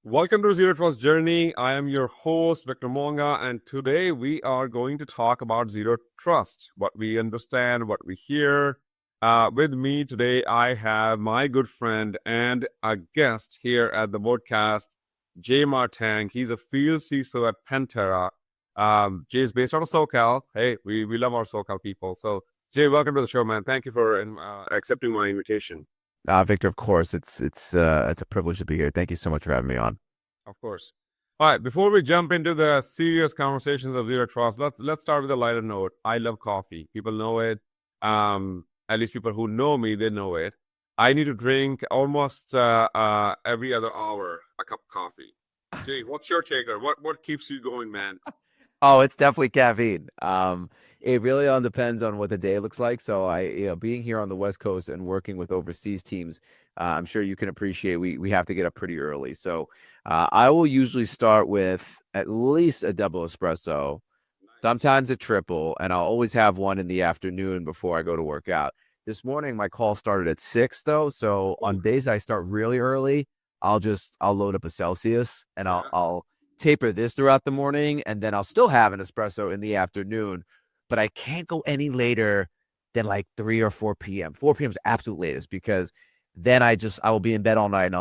Welcome to Zero Trust Journey. I am your host, Victor Monga, and today we are going to talk about zero trust, what we understand, what we hear. With me today, I have my good friend and a guest here at the podcast, Jay Martang. He's a field CISO at Pantera. Jay is based out of SoCal. Hey, we love our SoCal people. So, Jay, welcome to the show, man. Thank you for accepting my invitation. Victor, of course, it's a privilege to be here. Thank you so much for having me on. Of course. All right. Before we jump into the serious conversations of zero trust, let's start with a lighter note. I love coffee. People know it. At least people who know me, they know it. I need to drink almost every other hour a cup of coffee. Jay, what's your take? What keeps you going, man? Oh, it's definitely caffeine. It really all depends on what the day looks like. So being here on the West Coast and working with overseas teams, I'm sure you can appreciate we have to get up pretty early. So I will usually start with at least a double espresso, Nice. sometimes a triple, and I'll always have one in the afternoon before I go to work out. This morning my call started at 6 though, so on Ooh, days I start really early, I'll load up a Celsius and I'll yeah. I'll taper this throughout the morning, and then I'll still have an espresso in the afternoon, but I can't go any later than like 3 or 4 p.m. 4 p.m. is absolute latest because then I will be in bed all night and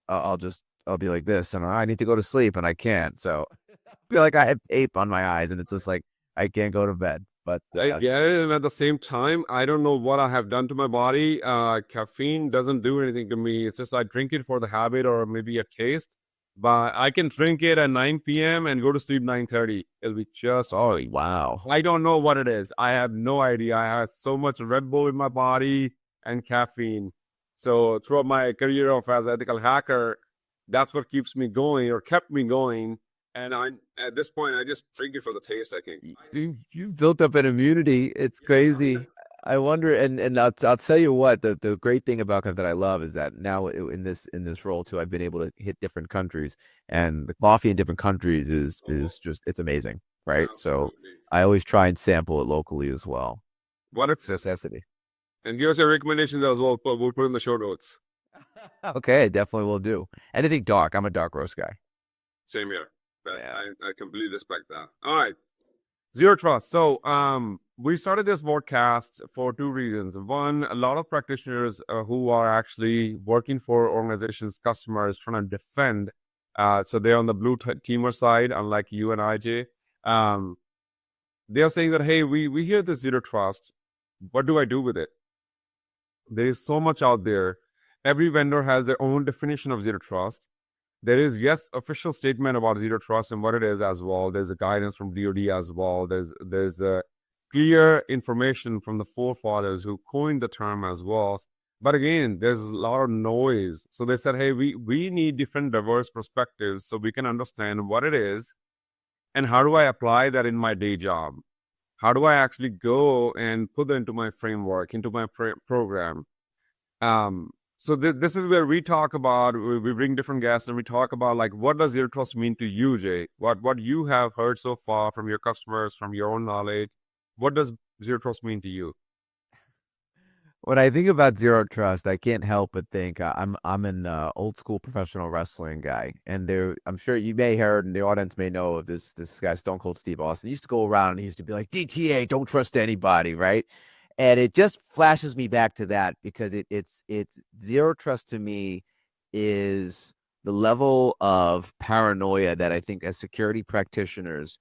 I'll be like this and I need to go to sleep and I can't. So I feel like I have tape on my eyes and it's just like I can't go to bed. But I get it, and at the same time, I don't know what I have done to my body. Caffeine doesn't do anything to me. It's just I drink it for the habit or maybe a taste. But I can drink it at 9 p.m. and go to sleep 9:30. It'll be just oh wow. I don't know what it is. I have no idea. I have so much Red Bull in my body and caffeine. So throughout my career of as ethical hacker, that's what keeps me going or kept me going. And I at this point I just drink it for the taste, I think. You've built up an immunity. It's Yeah. crazy. I wonder, and I'll tell you what, the great thing about it that I love is that now in this role too, I've been able to hit different countries, and the coffee in different countries is just it's amazing, right? So Absolutely. I always try and sample it locally as well. What It's a it's necessity. and give us your recommendations as well. But we'll put in the show notes. Okay, definitely will do. Anything dark. I'm a dark roast guy. Same here. But Yeah. I completely respect that. All right. Zero trust. So we started this podcast for two reasons. One, a lot of practitioners who are actually working for organizations, customers, trying to defend. So they're on the teamer side, unlike you and IJ. Um, they're saying that, hey, we hear this zero trust. What do I do with it? There is so much out there. Every vendor has their own definition of zero trust. There is, yes, official statement about zero trust and what it is as well. There's a guidance from DoD as well. There's a clear information from the forefathers who coined the term as well. But again, there's a lot of noise. So they said, hey, we need different diverse perspectives so we can understand what it is and how do I apply that in my day job? How do I actually go and put that into my framework, into my program? So this is where we talk about, we bring different guests and we talk about like, what does zero trust mean to you, Jay? What you have heard so far from your customers, from your own knowledge, what does zero trust mean to you? When I think about zero trust, I can't help but think I'm an old school professional wrestling guy, and there I'm sure you may heard and the audience may know of this guy Stone Cold Steve Austin. He used to go around and he used to be like DTA, don't trust anybody, right? And it just flashes me back to that because it's zero trust to me is the level of paranoia that I think as security practitioners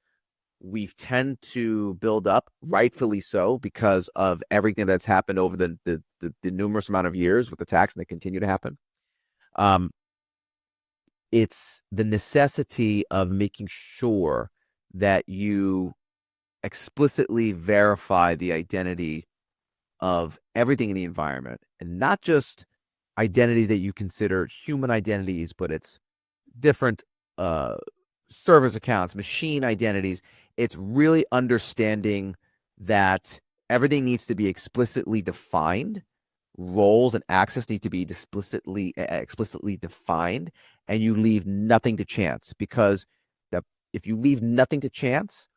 we tend to build up, rightfully so, because of everything that's happened over the numerous amount of years with attacks, and they continue to happen. Um, it's the necessity of making sure that you explicitly verify the identity of everything in the environment, and not just identities that you consider human identities, but it's different uh, service accounts, machine identities. It's really understanding that everything needs to be explicitly defined. Roles and access need to be explicitly defined, and you leave nothing to chance because if you leave nothing to chance,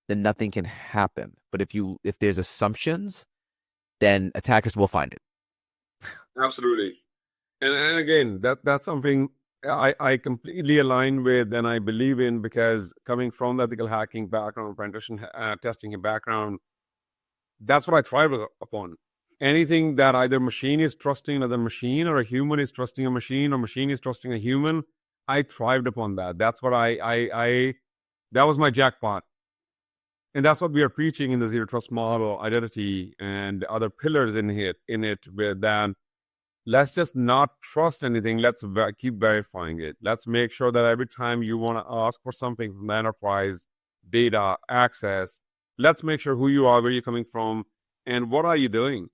then nothing can happen. But if there's assumptions, then attackers will find it. Absolutely. And again, that's something I completely align with and I believe in, because coming from the ethical hacking background, penetration testing background, that's what I thrive upon. Anything that either machine is trusting another machine, or a human is trusting a machine, or machine is trusting a human, I thrived upon that. That's what I that was my jackpot. And that's what we are preaching in the zero trust model, identity, and other pillars in it with that. Let's just not trust anything. Let's keep verifying it. Let's make sure that every time you want to ask for something from the enterprise, data, access, let's make sure who you are, where you're coming from, and what are you doing.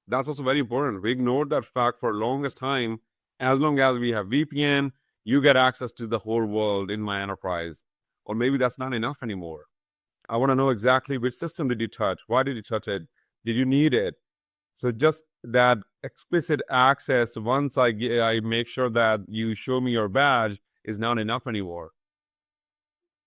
That's also very important. We ignored that fact for the longest time. As long as we have VPN, you get access to the whole world in my enterprise. Or maybe that's not enough anymore. I want to know exactly which system did you touch? Why did you touch it? Did you need it? So just that explicit access, once I make sure that you show me your badge, is not enough anymore.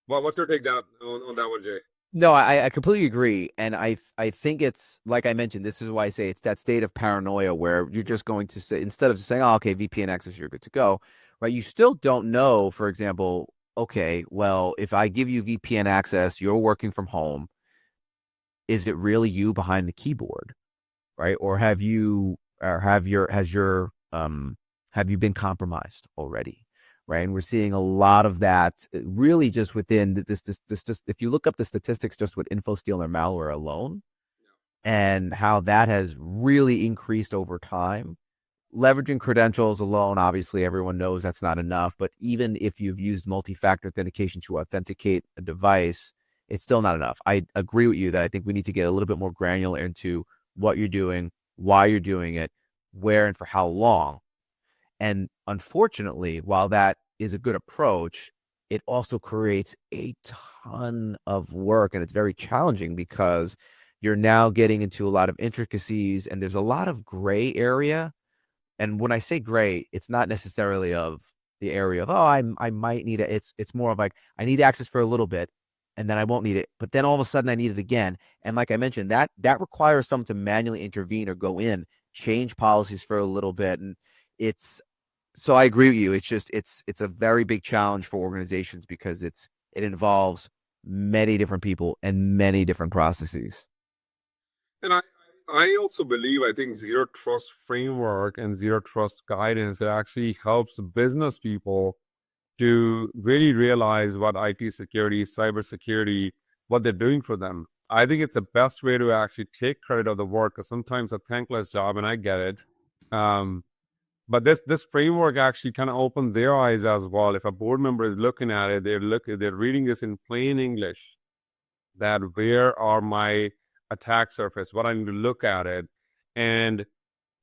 Well, what's your take on that one, Jay? No, I completely agree. And I think it's like I mentioned, this is why I say it's that state of paranoia where you're just going to say, instead of just saying, oh, okay, VPN access, you're good to go, right? You still don't know, for example, okay, well, if I give you VPN access, you're working from home, is it really you behind the keyboard? Right? Or have you been compromised already? Right. And we're seeing a lot of that really just within this if you look up the statistics just with info stealer malware alone and how that has really increased over time. Leveraging credentials alone, obviously everyone knows that's not enough, but even if you've used multi-factor authentication to authenticate a device, it's still not enough. I agree with you that I think we need to get a little bit more granular into what you're doing, why you're doing it, where and for how long. And unfortunately, while that is a good approach, it also creates a ton of work, and it's very challenging because you're now getting into a lot of intricacies and there's a lot of gray area. And when I say gray, it's not necessarily of the area of, oh, I might need it. It's more of like I need access for a little bit and then I won't need it. But then all of a sudden I need it again. And like I mentioned, that requires someone to manually intervene or go in, change policies for a little bit. And it's so I agree with you. It's just it's a very big challenge for organizations because it involves many different people and many different processes. And I also believe, I think zero trust framework and zero trust guidance, it actually helps business people to really realize what IT security, cybersecurity, what they're doing for them. I think it's the best way to actually take credit of the work, because sometimes a thankless job, and I get it. Um, but this framework actually kind of opened their eyes as well. If a board member is looking at it, they're reading this in plain English, that where are my attack surface, what I need to look at it, and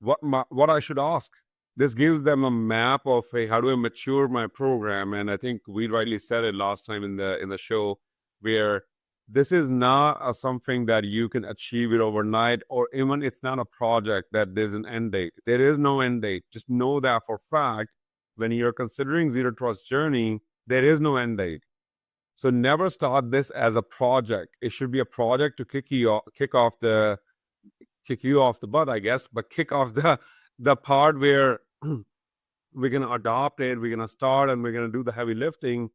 what I should ask. This gives them a map of, hey, how do I mature my program? And I think we rightly said it last time in the show, where this is not something that you can achieve it overnight, or even it's not a project that there's an end date. There is no end date. Just know that for fact. When you're considering zero trust journey, there is no end date. So never start this as a project. It should be a project to kick you off the butt, I guess, but kick off the part where we're gonna adopt it, we're gonna start, and we're gonna do the heavy lifting.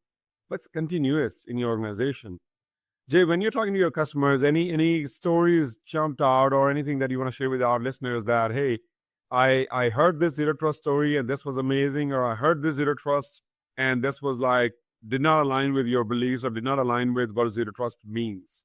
But it's continuous in your organization. Jay, when you're talking to your customers, any stories jumped out, or anything that you want to share with our listeners that, hey, I heard this zero trust story and this was amazing, or I heard this zero trust and this was like did not align with your beliefs or did not align with what zero trust means.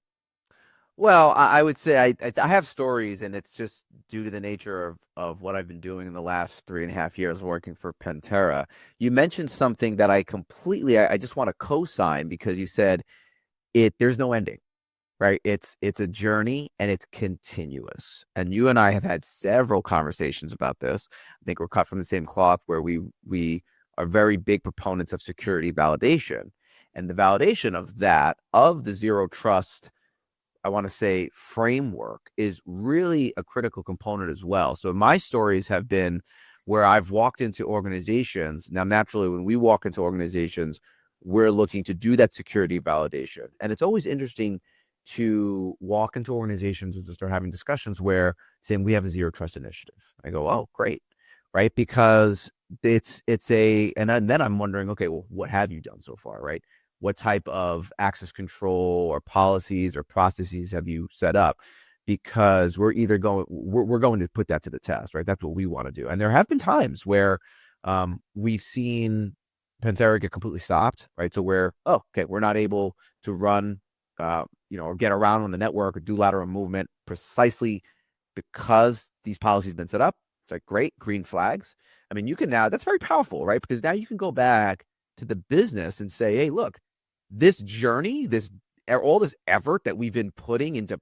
Well, I would say I have stories, and it's just due to the nature of what I've been doing in the last 3.5 years working for Pantera. You mentioned something that I just want to co-sign because you said there's no ending, right? It's a journey and it's continuous. And you and I have had several conversations about this. I think we're cut from the same cloth where we are very big proponents of security validation. And the validation of that, of the zero trust, I want to say, framework is really a critical component as well. So my stories have been where I've walked into organizations. Now, naturally, when we walk into organizations, we're looking to do that security validation. And it's always interesting to walk into organizations and to start having discussions where saying we have a zero trust initiative. I go, oh, great. Right. Because then I'm wondering, okay, well, what have you done so far, right? What type of access control or policies or processes have you set up? Because we're going to put that to the test, right? That's what we want to do. And there have been times where we've seen Pantera get completely stopped, right? So we're not able to run, or get around on the network or do lateral movement precisely because these policies have been set up. It's like, great, green flags. I mean, that's very powerful, right? Because now you can go back to the business and say, hey, look, this journey, all this effort that we've been putting into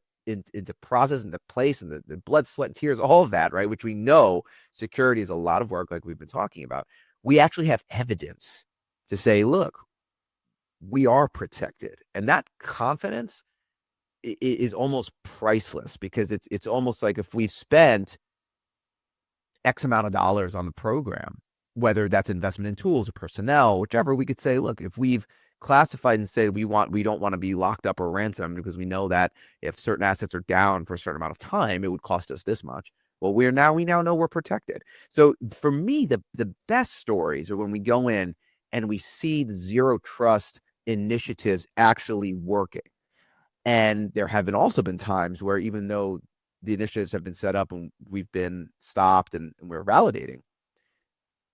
process, into place, and the blood, sweat, and tears, all of that, right? Which we know security is a lot of work, like we've been talking about. We actually have evidence to say, look, we are protected. And that confidence is almost priceless, because it's almost like if we've spent X amount of dollars on the program, whether that's investment in tools or personnel, whichever, we could say, look, if we've classified and said we don't want to be locked up or ransomed because we know that if certain assets are down for a certain amount of time, it would cost us this much. Well, we now know we're protected. So for me, the best stories are when we go in and we see the zero trust initiatives actually working. And there have also been times where, even though the initiatives have been set up and we've been stopped and we're validating,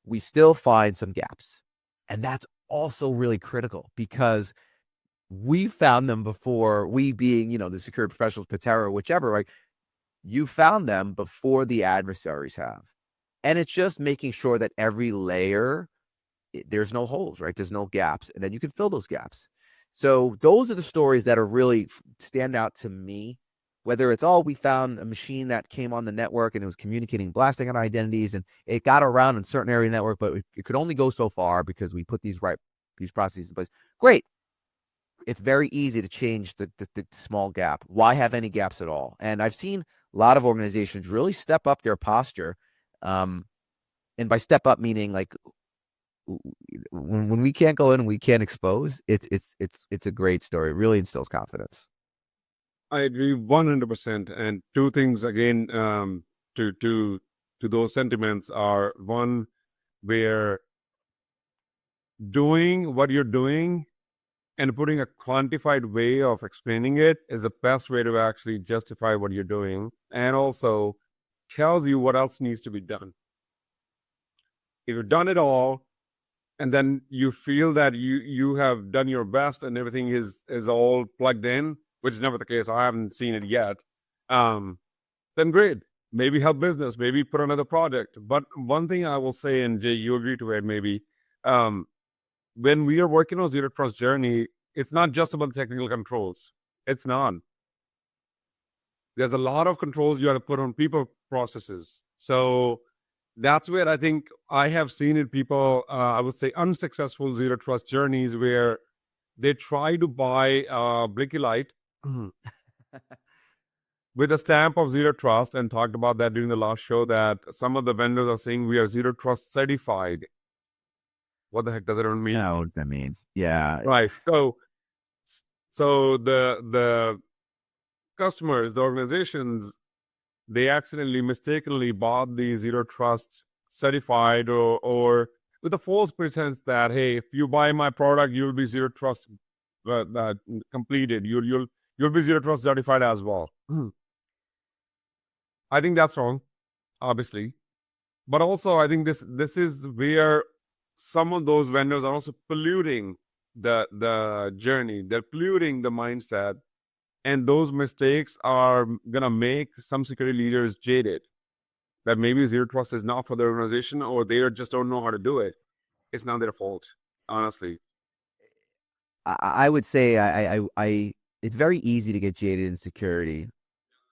we still find some gaps. And that's also really critical, because we found them before, we being, the security professionals, Patera, whichever, right? You found them before the adversaries have. And it's just making sure that every layer, there's no holes, right? There's no gaps. And then you can fill those gaps. So those are the stories that are really stand out to me. Whether it's, we found a machine that came on the network and it was communicating, blasting on identities, and it got around in certain area of the network, but it could only go so far because we put these processes in place. Great. It's very easy to change the small gap. Why have any gaps at all? And I've seen a lot of organizations really step up their posture. And by step up, meaning like, when we can't go in and we can't expose, it's a great story. It really instills confidence. I agree 100%. And two things again, to those sentiments are: one, where doing what you're doing and putting a quantified way of explaining it is the best way to actually justify what you're doing, and also tells you what else needs to be done. If you've done it all, and then you feel that you have done your best and everything is all plugged in, which is never the case. I haven't seen it yet. Then great. Maybe help business. Maybe put another project. But one thing I will say, and Jay, you agree to it, maybe, when we are working on zero trust journey, it's not just about the technical controls. It's not. There's a lot of controls you have to put on people processes. So that's where I think I have seen it. People, I would say, unsuccessful zero trust journeys where they try to buy Blicky Light with a stamp of zero trust, and talked about that during the last show, that some of the vendors are saying we are zero trust certified. What the heck does it even mean? No, what does that mean? Yeah. Right. So the customers, the organizations, they accidentally, mistakenly bought the zero trust certified, or with a false pretense that, hey, if you buy my product, you'll be zero trust completed. You'll be zero trust certified as well. I think that's wrong, obviously, but also I think this is where some of those vendors are also polluting the journey. They're polluting the mindset, and those mistakes are gonna make some security leaders jaded. That maybe zero trust is not for the organization, or they just don't know how to do it. It's not their fault, honestly. I would say it's very easy to get jaded in security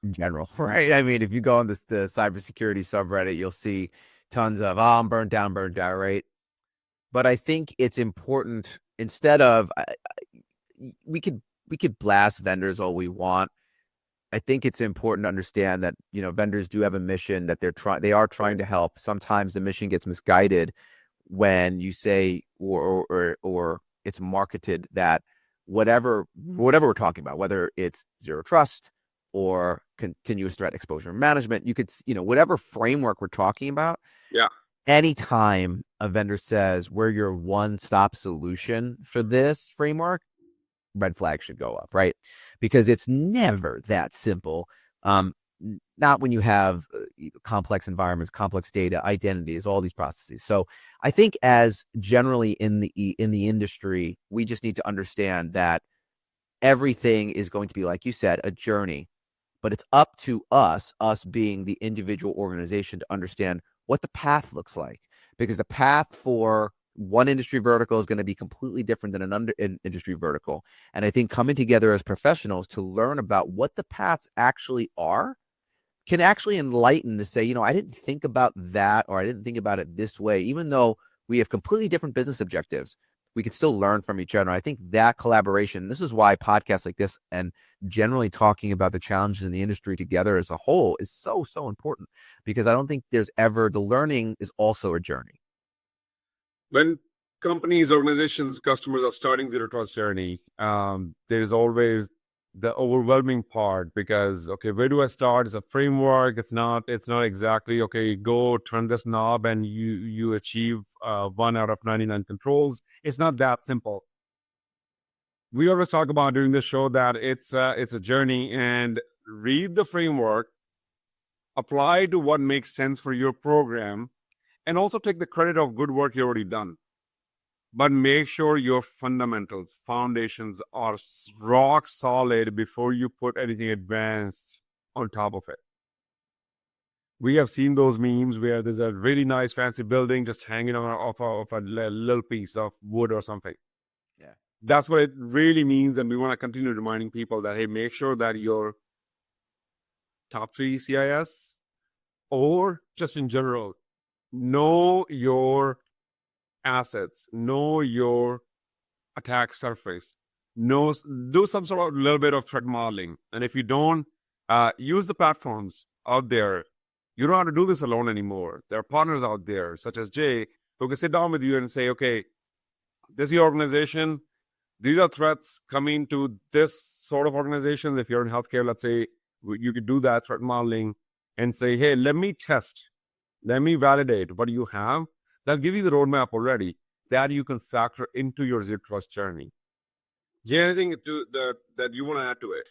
in general, right? I mean, if you go on the cybersecurity subreddit, you'll see tons of, I'm burnt down, right? But I think it's important, instead of, we could blast vendors all we want. I think it's important to understand that, vendors do have a mission that they are trying to help. Sometimes the mission gets misguided when you say, or it's marketed that whatever we're talking about, whether it's zero trust or continuous threat exposure management, you could, whatever framework we're talking about. Yeah. anytime a vendor says we're your one-stop solution for this framework, red flag should go up, right? Because it's never that simple. Not when you have complex environments, complex data, identities, all these processes. So I think as generally in the industry, we just need to understand that everything is going to be, like you said, a journey, but it's up to us being the individual organization, to understand what the path looks like, because the path for one industry vertical is going to be completely different than an industry vertical. And I think coming together as professionals to learn about what the paths actually are can actually enlighten to say, I didn't think about that, or I didn't think about it this way. Even though we have completely different business objectives, we can still learn from each other. I think that collaboration, this is why podcasts like this and generally talking about the challenges in the industry together as a whole is so, so important, because I don't think there's ever, the learning is also a journey. When companies, organizations, customers are starting zero trust journey, there's always the overwhelming part, because okay, where do I start? It's a framework. It's not exactly okay, go turn this knob and you achieve 1 out of 99 controls. It's not that simple. We always talk about during this show that it's a journey, and read the framework, apply to what makes sense for your program, and also take the credit of good work you already done. But make sure your fundamentals, foundations are rock solid before you put anything advanced on top of it. We have seen those memes where there's a really nice fancy building just hanging on off a little piece of wood or something. Yeah. That's what it really means. And we want to continue reminding people that, hey, make sure that your top 3 CIS, or just in general, know your assets, know your attack surface, do some sort of little bit of threat modeling. And if you don't, use the platforms out there. You don't have to do this alone anymore. There are partners out there, such as Jay, who can sit down with you and say, okay, this is your organization. These are threats coming to this sort of organizations. If you're in healthcare, let's say, you could do that threat modeling and say, hey, let me test, let me validate what you have. That'll give you the roadmap already that you can factor into your zero trust journey. Is there anything that you want to add to it?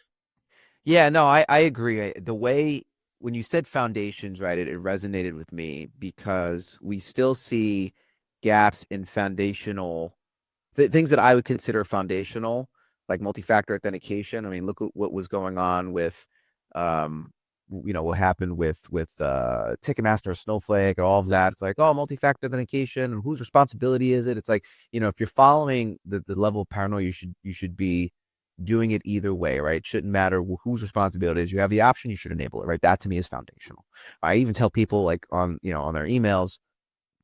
Yeah, no, I agree. The way when you said foundations, right, it resonated with me, because we still see gaps in foundational things that I would consider foundational, like multi-factor authentication. I mean, look at what was going on with, um, what happened with Ticketmaster, Snowflake, and all of that. It's like, oh, multi-factor authentication, and whose responsibility is it? It's like, if you're following the level of paranoia, you should be doing it either way, right? It shouldn't matter whose responsibility it is. You have the option, you should enable it, right? That to me is foundational. I even tell people, like, on their emails,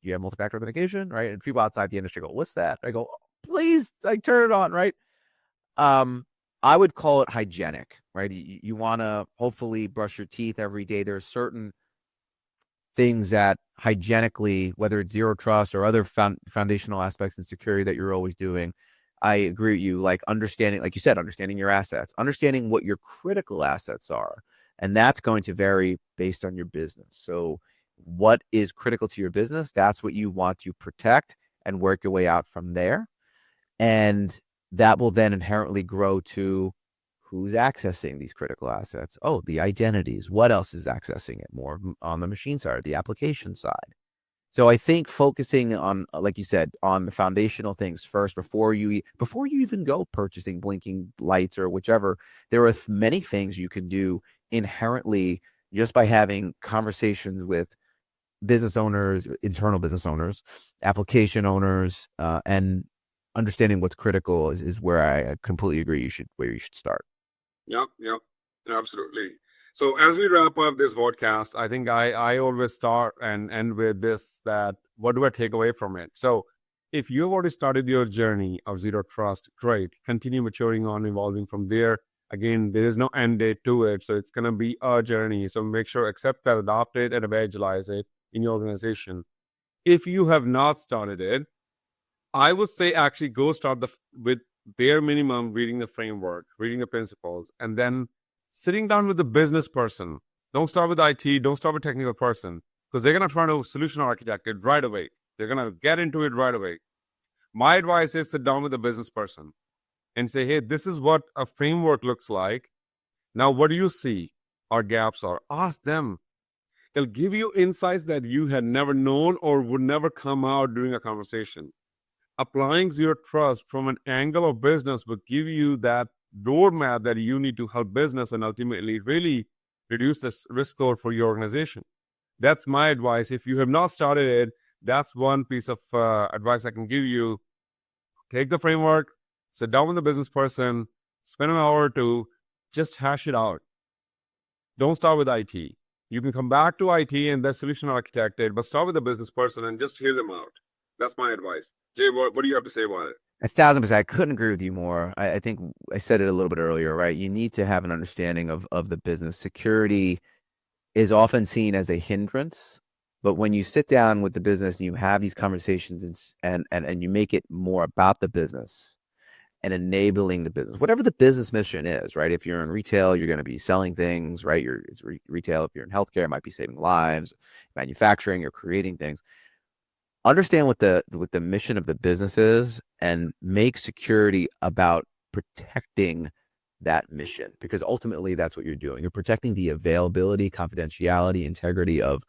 you have multi-factor authentication, right? And people outside the industry go, what's that? I go, please, like, turn it on, right? I would call it hygienic, right? You want to hopefully brush your teeth every day. There are certain things that hygienically, whether it's zero trust or other foundational aspects in security that you're always doing, I agree with you. Like understanding, like you said, understanding your assets, understanding what your critical assets are. And that's going to vary based on your business. So what is critical to your business? That's what you want to protect and work your way out from there. And that will then inherently grow to who's accessing these critical assets. Oh, the identities. What else is accessing it more on the machine side, the application side? So I think focusing on, like you said, on the foundational things first before you even go purchasing blinking lights or whichever. There are many things you can do inherently just by having conversations with business owners, internal business owners, application owners, and understanding what's critical is where I completely agree. Where you should start. Yep, absolutely. So as we wrap up this podcast, I think I always start and end with this, that what do I take away from it? So if you've already started your journey of zero trust, great. Continue maturing on, evolving from there. Again, there is no end date to it. So it's going to be a journey. So make sure, accept that, adopt it, and evangelize it in your organization. If you have not started it, I would say actually go start with bare minimum reading the framework, reading the principles, and then sitting down with the business person. Don't start with IT, don't start with technical person. because they're going to try to solution architect it right away. They're going to get into it right away. My advice is sit down with a business person and say, hey, this is what a framework looks like. Now, what do you see our gaps are? Ask them. They'll give you insights that you had never known or would never come out during a conversation. Applying zero trust from an angle of business will give you that roadmap that you need to help business and ultimately really reduce this risk score for your organization. That's my advice. If you have not started it, that's one piece of advice I can give you. Take the framework, sit down with the business person, spend an hour or two, just hash it out. Don't start with IT. You can come back to IT and then solution architect it, but start with the business person and just hear them out. That's my advice. Jay, what do you have to say about it? 1,000%. I couldn't agree with you more. I think I said it a little bit earlier, right? You need to have an understanding of the business. Security is often seen as a hindrance, but when you sit down with the business and you have these conversations and you make it more about the business and enabling the business, whatever the business mission is, right? If you're in retail, you're going to be selling things, right? It's retail. If you're in healthcare, it might be saving lives. Manufacturing, you're creating things. Understand what the mission of the business is and make security about protecting that mission, because ultimately that's what you're doing. You're protecting the availability, confidentiality, integrity of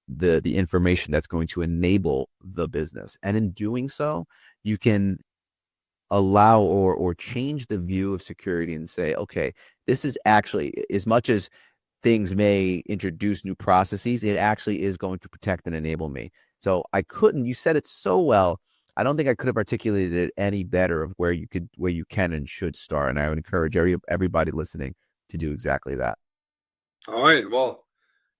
the information that's going to enable the business. And in doing so, you can allow or change the view of security and say, okay, this is actually, as much as things may introduce new processes, it actually is going to protect and enable me. So you said it so well. I don't think I could have articulated it any better of where you can and should start. And I would encourage everybody listening to do exactly that. All right. Well,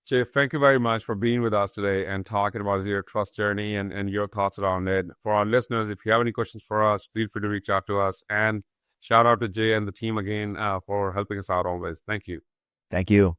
Jay, thank you very much for being with us today and talking about Zero Trust journey and your thoughts around it. For our listeners, if you have any questions for us, feel free to reach out to us. And shout out to Jay and the team again for helping us out always. Thank you. Thank you.